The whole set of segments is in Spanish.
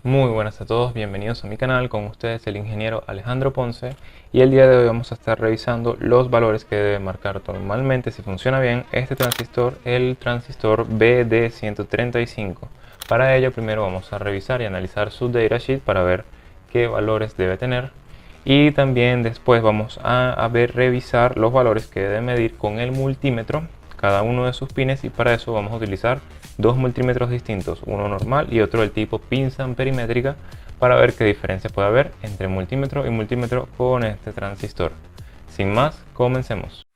Muy buenas a todos, bienvenidos a mi canal, con ustedes el ingeniero Alejandro Ponce, y el día de hoy vamos a estar revisando los valores que debe marcar normalmente, si funciona bien, este transistor, el transistor BD135. Para ello primero vamos a revisar y analizar su datasheet para ver qué valores debe tener, y también después vamos a revisar los valores que debe medir con el multímetro cada uno de sus pines, y para eso vamos a utilizar dos multímetros distintos, uno normal y otro del tipo pinza amperimétrica, para ver qué diferencia puede haber entre multímetro y multímetro con este transistor. Sin más, comencemos.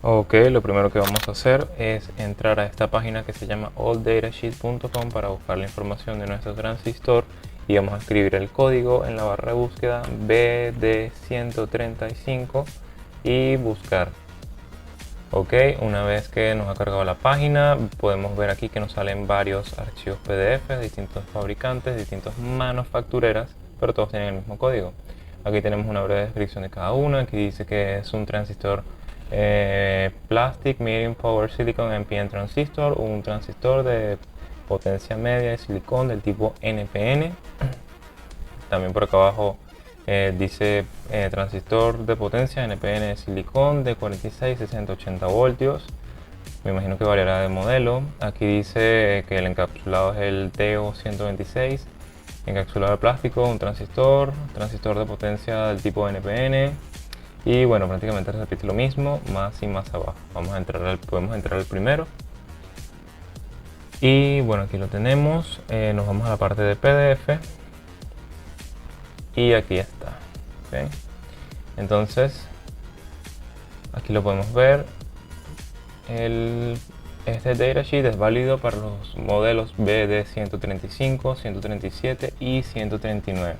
Ok, lo primero que vamos a hacer es entrar a esta página que se llama alldatasheet.com para buscar la información de nuestro transistor, y vamos a escribir el código en la barra de búsqueda BD135 y buscar. Ok, una vez que nos ha cargado la página, podemos ver aquí que nos salen varios archivos PDF de distintos fabricantes, distintas manufactureras, pero todos tienen el mismo código. Aquí tenemos una breve descripción de cada una. Aquí dice que es un transistor Plastic Medium Power Silicon NPN Transistor, un transistor de potencia media de silicón del tipo NPN. También por acá abajo dice transistor de potencia NPN de silicón de 46, 60, 80 voltios. Me imagino que variará de modelo. Aquí dice que el encapsulado es el TO126, encapsulado de plástico, un transistor de potencia del tipo NPN. Y bueno, prácticamente repite lo mismo, más y más abajo. Podemos entrar al primero. Y bueno, aquí lo tenemos. Nos vamos a la parte de PDF. Y aquí está. ¿Okay? Entonces, aquí lo podemos ver. Este datasheet es válido para los modelos BD135, 137 y 139.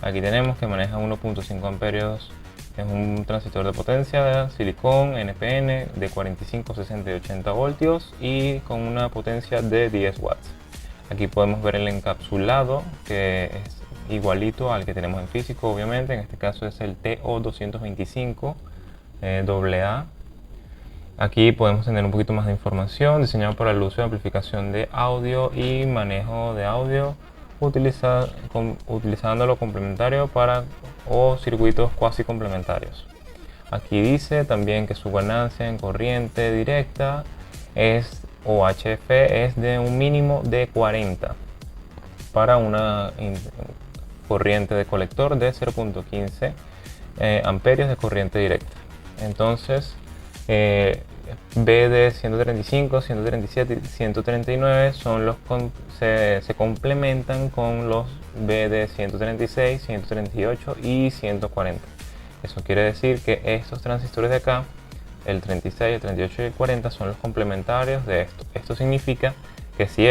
Aquí tenemos que maneja 1.5 amperios. Es un transistor de potencia de silicón NPN de 45, 60 y 80 voltios y con una potencia de 10 watts. Aquí podemos ver el encapsulado, que es igualito al que tenemos en físico, obviamente. En este caso es el TO225 AA. Aquí podemos tener un poquito más de información, diseñado para el uso de amplificación de audio y manejo de audio, utilizándolo complementario o circuitos cuasi complementarios. Aquí dice también que su ganancia en corriente directa o HF es de un mínimo de 40 para una corriente de colector de 0.15 amperios de corriente directa. Entonces BD 135, 137 y 139 son se complementan con los BD 136, 138 y 140. Eso quiere decir que estos transistores de acá, el 36, el 38 y el 40, son los complementarios de esto. Esto significa que si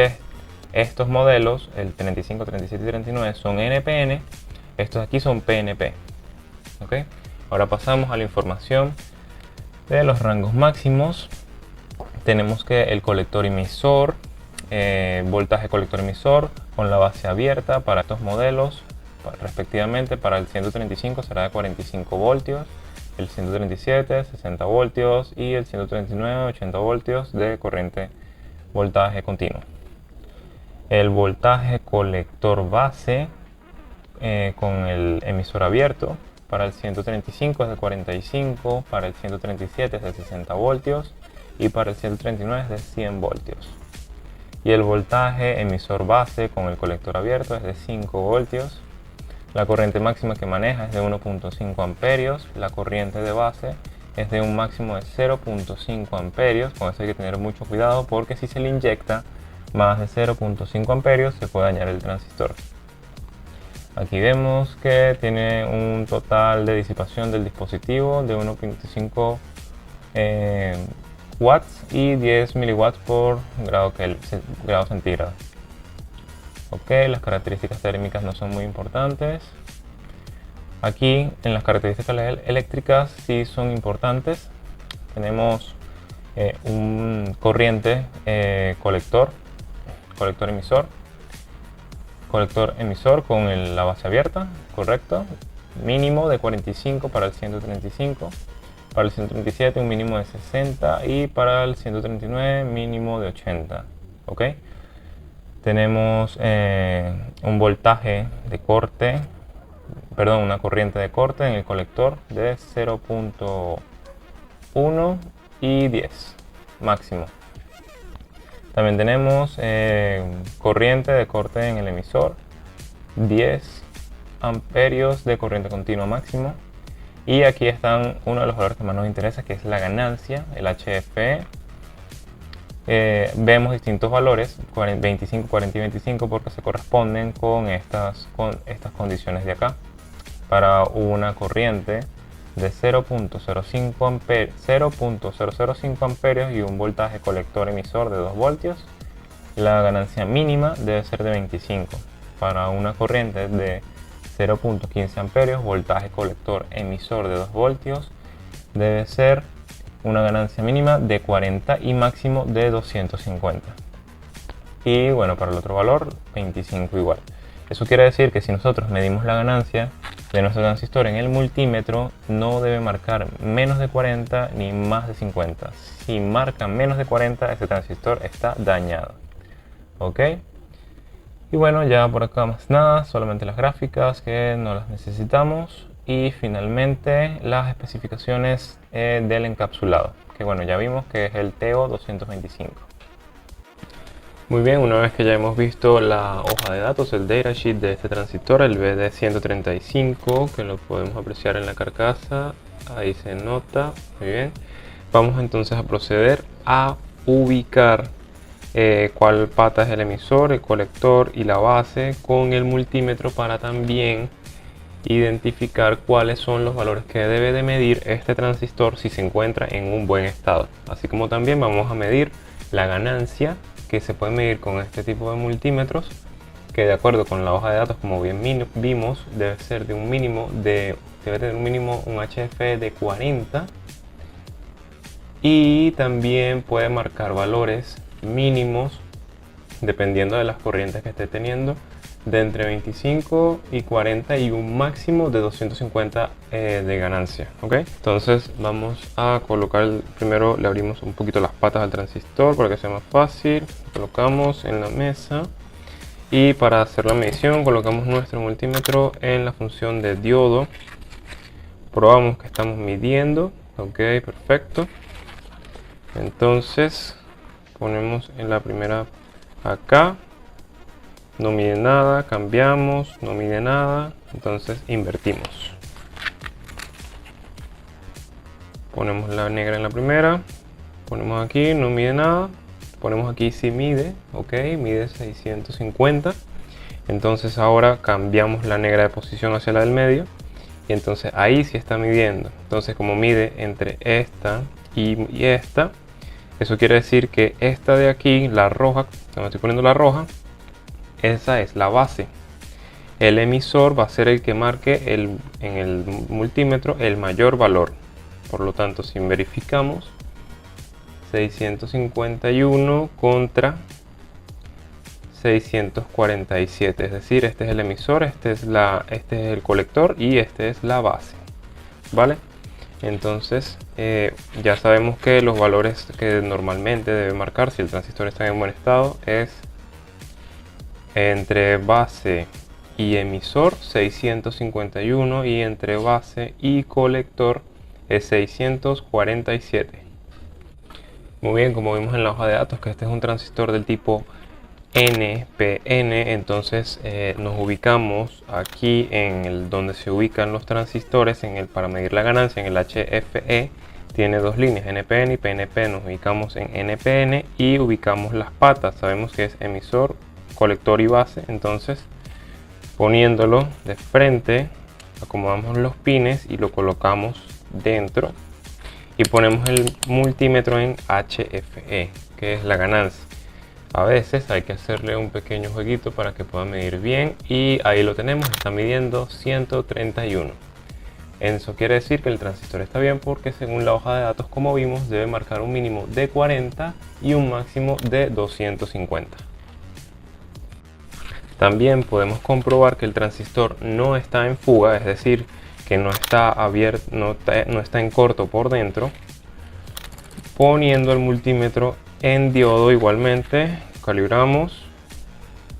estos modelos, el 35, 37 y 39, son NPN, estos aquí son PNP. ¿Okay? Ahora pasamos a la información de los rangos máximos. Tenemos que el colector emisor, voltaje colector emisor con la base abierta para estos modelos, respectivamente para el 135 será de 45 voltios, el 137 60 voltios y el 139 80 voltios de corriente voltaje continuo. El voltaje colector base con el emisor abierto para el 135 es de 45, para el 137 es de 60 voltios y para el 139 es de 100 voltios. Y el voltaje emisor base con el colector abierto es de 5 voltios. La corriente máxima que maneja es de 1.5 amperios. La corriente de base es de un máximo de 0.5 amperios. Con eso hay que tener mucho cuidado, porque si se le inyecta más de 0.5 amperios se puede dañar el transistor. Aquí vemos que tiene un total de disipación del dispositivo de 1.5 watts y 10 miliwatts por grado centígrado. Ok, las características térmicas no son muy importantes. Aquí en las características eléctricas sí son importantes. Tenemos un corriente colector emisor con la base abierta, correcto. mínimo de 45 para el 135, para el 137 un mínimo de 60 y para el 139 mínimo de 80. ¿Ok? Tenemos un voltaje de corte, perdón, una corriente de corte en el colector de 0.1 y 10 máximo. También tenemos corriente de corte en el emisor, 10 amperios de corriente continua máximo. Y aquí están uno de los valores que más nos interesa, que es la ganancia, el HFE. Vemos distintos valores, 25, 40 y 25, porque se corresponden con estas condiciones de acá. Para una corriente de 0.005 amperios y un voltaje colector emisor de 2 voltios, la ganancia mínima debe ser de 25. Para una corriente de 0.15 amperios, voltaje colector emisor de 2 voltios, debe ser una ganancia mínima de 40 y máximo de 250. Y bueno, para el otro valor, 25 igual. Eso quiere decir que si nosotros medimos la ganancia de nuestro transistor en el multímetro, no debe marcar menos de 40 ni más de 50. Si marca menos de 40, ese transistor está dañado. ¿Ok? Y bueno, ya por acá más nada, solamente las gráficas que no las necesitamos. Y finalmente las especificaciones del encapsulado, que bueno, ya vimos que es el TO225. Muy bien, una vez que ya hemos visto la hoja de datos, el datasheet de este transistor, el BD135, que lo podemos apreciar en la carcasa, ahí se nota, muy bien. Vamos entonces a proceder a ubicar cuál pata es el emisor, el colector y la base con el multímetro para también identificar cuáles son los valores que debe de medir este transistor si se encuentra en un buen estado. Así como también vamos a medir la ganancia que se puede medir con este tipo de multímetros, que de acuerdo con la hoja de datos, como bien vimos, debe tener un mínimo un HFE de 40, y también puede marcar valores mínimos dependiendo de las corrientes que esté teniendo, de entre 25 y 40 y un máximo de 250 de ganancia. ¿Ok? Entonces vamos a colocar, primero le abrimos un poquito las patas al transistor para que sea más fácil, lo colocamos en la mesa y para hacer la medición colocamos nuestro multímetro en la función de diodo, probamos que estamos midiendo. Ok, perfecto. Entonces ponemos en la primera acá, no mide nada, cambiamos, no mide nada, entonces invertimos. Ponemos la negra en la primera, ponemos aquí, no mide nada, ponemos aquí si mide, ok, mide 650. Entonces ahora cambiamos la negra de posición hacia la del medio y entonces ahí sí está midiendo. Entonces como mide entre esta y esta, eso quiere decir que esta de aquí, la roja, me estoy poniendo la roja, esa es la base. El emisor va a ser el que marque en el multímetro el mayor valor. Por lo tanto, si verificamos 651 contra 647, es decir, este es el emisor, este es el colector y este es la base, ¿vale? Entonces ya sabemos que los valores que normalmente debe marcar si el transistor está en buen estado es entre base y emisor 651 y entre base y colector es 647. Muy bien, como vimos en la hoja de datos que este es un transistor del tipo NPN, entonces nos ubicamos aquí en donde se ubican los transistores para medir la ganancia, en el HFE. Tiene dos líneas, NPN y PNP. Nos ubicamos en NPN y ubicamos las patas. Sabemos que es emisor, colector y base. Entonces, poniéndolo de frente, acomodamos los pines y lo colocamos dentro y ponemos el multímetro en HFE, que es la ganancia. A veces hay que hacerle un pequeño jueguito para que pueda medir bien y ahí lo tenemos, está midiendo 131. Eso quiere decir que el transistor está bien porque según la hoja de datos, como vimos, debe marcar un mínimo de 40 y un máximo de 250. También podemos comprobar que el transistor no está en fuga, es decir, que no está abierto, no está en corto por dentro, poniendo el multímetro en diodo igualmente, calibramos.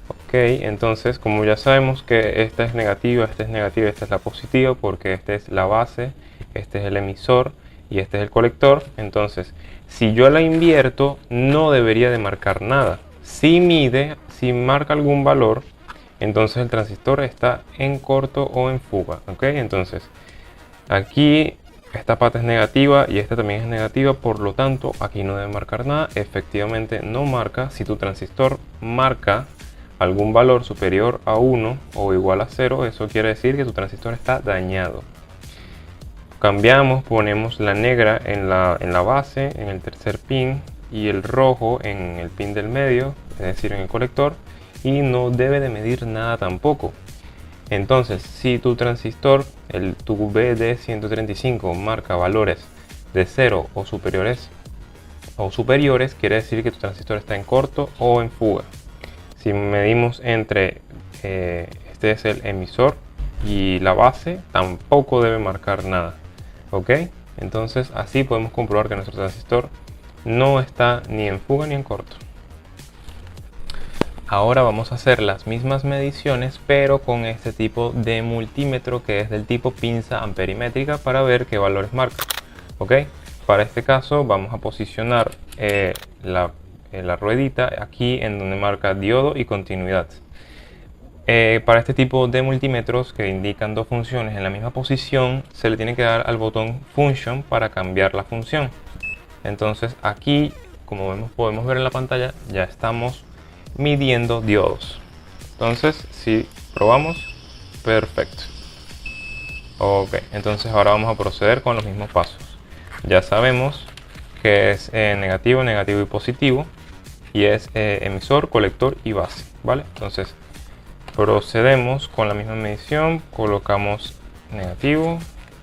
Ok, entonces como ya sabemos que esta es negativa, esta es la positiva, porque esta es la base, este es el emisor y este es el colector. Entonces si yo la invierto no debería de marcar nada. Si marca algún valor, entonces el transistor está en corto o en fuga. Ok, entonces aquí esta pata es negativa y esta también es negativa, por lo tanto aquí no debe marcar nada. Efectivamente no marca. Si tu transistor marca algún valor superior a 1 o igual a 0, eso quiere decir que tu transistor está dañado. Cambiamos, ponemos la negra en la base, en el tercer pin, y el rojo en el pin del medio, es decir, en el colector, y no debe de medir nada tampoco. Entonces, si tu transistor, tu BD135, marca valores de 0 o superiores, quiere decir que tu transistor está en corto o en fuga. Si medimos entre este es el emisor y la base, tampoco debe marcar nada. Ok, entonces así podemos comprobar que nuestro transistor no está ni en fuga ni en corto. Ahora vamos a hacer las mismas mediciones, pero con este tipo de multímetro que es del tipo pinza amperimétrica, para ver qué valores marca. Ok, para este caso vamos a posicionar la ruedita aquí en donde marca diodo y continuidad. Para este tipo de multímetros que indican dos funciones en la misma posición, se le tiene que dar al botón Function para cambiar la función. Entonces aquí, como podemos ver en la pantalla, ya estamos midiendo diodos. Entonces si probamos, perfecto. Ok, entonces ahora vamos a proceder con los mismos pasos. Ya sabemos que es negativo, negativo y positivo, y es emisor, colector y base, ¿vale? Entonces procedemos con la misma medición, colocamos negativo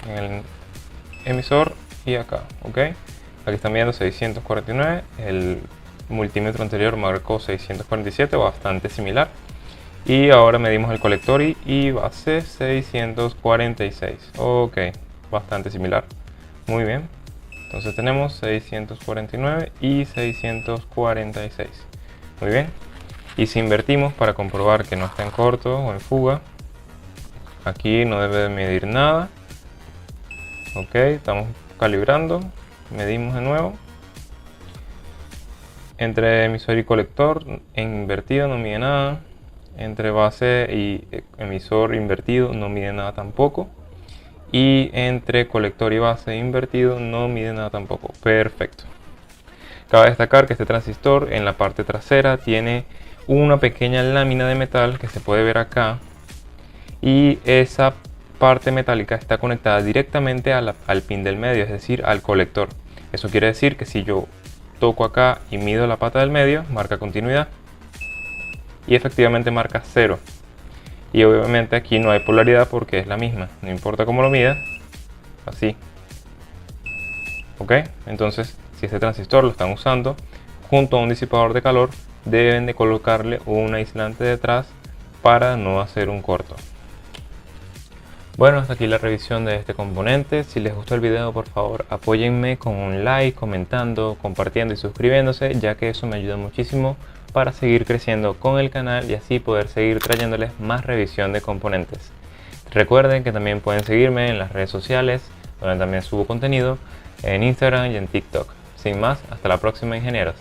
en el emisor y acá, ok. Aquí están midiendo 649, el multímetro anterior marcó 647, bastante similar. Y ahora medimos el colector y base 646, ok, bastante similar, muy bien. Entonces tenemos 649 y 646, muy bien. Y si invertimos para comprobar que no está en corto o en fuga, aquí no debe de medir nada. Ok, estamos calibrando, medimos de nuevo. Entre emisor y colector en invertido no mide nada. Entre base y emisor invertido no mide nada tampoco. Y entre colector y base invertido no mide nada tampoco. Perfecto. Cabe destacar que este transistor en la parte trasera tiene una pequeña lámina de metal que se puede ver acá, y esa parte metálica está conectada directamente al pin del medio, es decir, al colector. Eso quiere decir que si yo toco acá y mido la pata del medio, marca continuidad y efectivamente marca 0. Y obviamente aquí no hay polaridad porque es la misma, no importa cómo lo mida, así. Ok, entonces si este transistor lo están usando junto a un disipador de calor, deben de colocarle un aislante detrás para no hacer un corto. Bueno, hasta aquí la revisión de este componente. Si les gustó el video, por favor apóyenme con un like, comentando, compartiendo y suscribiéndose, ya que eso me ayuda muchísimo para seguir creciendo con el canal y así poder seguir trayéndoles más revisión de componentes. Recuerden que también pueden seguirme en las redes sociales, donde también subo contenido, en Instagram y en TikTok. Sin más, hasta la próxima, ingenieros.